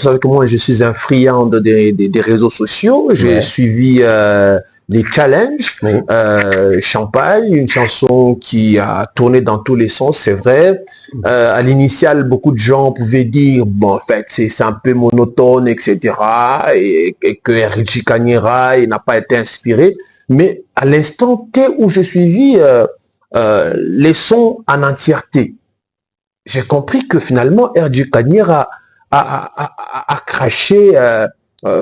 savez que moi, je suis un friand des réseaux sociaux. J'ai suivi les challenges. Oui. Champagne, une chanson qui a tourné dans tous les sens, c'est vrai. À l'initiale, beaucoup de gens pouvaient dire, bon, en fait, c'est un peu monotone, etc. Et que Erji Kanyera, il n'a pas été inspiré. Mais à l'instant T où j'ai suivi les sons en entièreté, j'ai compris que finalement, Erji Kanyera a craché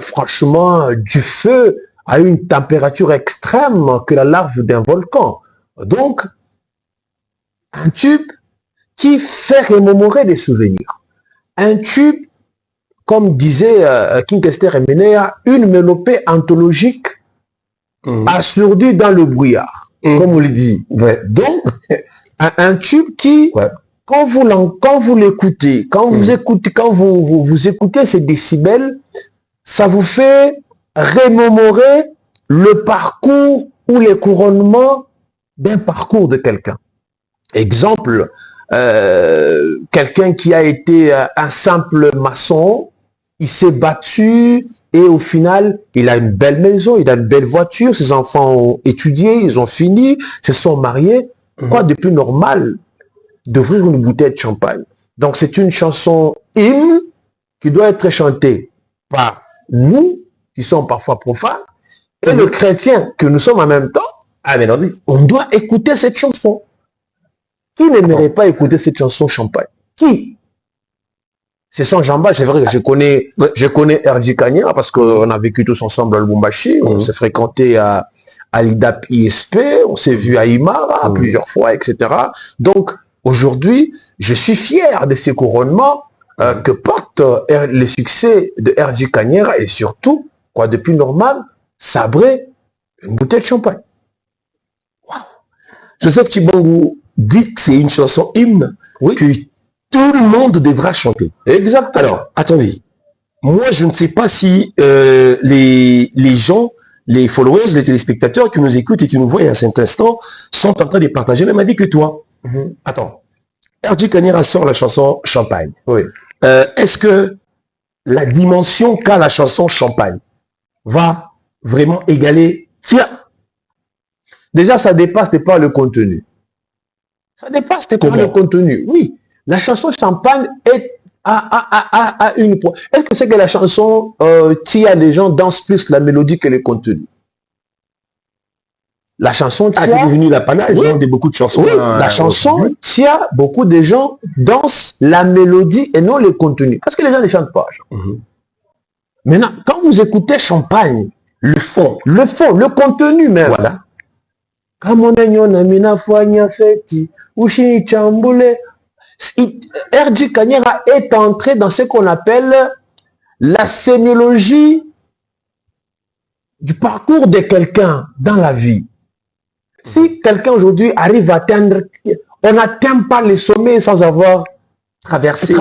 franchement du feu à une température extrême que la larve d'un volcan. Donc, un tube qui fait remémorer des souvenirs. Un tube, comme disait King Kester Emenea, une mélopée anthologique assourdie dans le brouillard, comme on le dit. Donc, un tube qui, quand vous l'écoutez, quand vous écoutez ces décibels, ça vous fait remémorer le parcours ou les couronnements d'un parcours de quelqu'un. Exemple, quelqu'un qui a été un simple maçon, il s'est battu et au final, il a une belle maison, il a une belle voiture, ses enfants ont étudié, ils ont fini, se sont mariés. Quoi de plus normal d'ouvrir une bouteille de champagne? Donc c'est une chanson hymne qui doit être chantée par nous, qui sont parfois profanes, et le chrétien que nous sommes en même temps. On doit écouter cette chanson. Qui n'aimerait pas écouter cette chanson Champagne? Qui? C'est sans jambage, c'est vrai que je connais Erji Kanyera parce qu'on a vécu tous ensemble à Lubumbashi, on s'est fréquenté à l'IDAP ISP, on s'est vu à Imara plusieurs fois, etc. Donc, aujourd'hui, je suis fier de ces couronnements que porte le succès de Erji Kanyera et surtout, quoi de plus normal, sabrer une bouteille de champagne. Wow. Joseph Tshibongo dit que c'est une chanson hymne que tout le monde devra chanter. Exact. Alors, attendez. Moi, je ne sais pas si les gens, les followers, les téléspectateurs qui nous écoutent et qui nous voient à cet instant sont en train de partager le même avis que toi. Attends. Erji Kanyera sort la chanson Champagne. Est-ce que la dimension qu'a la chanson Champagne va vraiment égaler? Tiens. Déjà, ça dépasse pas le contenu. Ça dépasse pas le contenu. Oui. La chanson Champagne a une... Est-ce que c'est que la chanson Tia, les gens dansent plus la mélodie que le contenu? La chanson Tia... c'est devenu l'apanage de beaucoup de chansons. Oui, la chanson Tia, beaucoup de gens dansent la mélodie et non le contenu. Parce que les gens ne chantent pas. Maintenant, quand vous écoutez Champagne, le fond, le contenu même. Voilà. Erji Kanyera est entré dans ce qu'on appelle la sémiologie du parcours de quelqu'un dans la vie. Si quelqu'un aujourd'hui arrive à atteindre, on n'atteint pas les sommets sans avoir traversé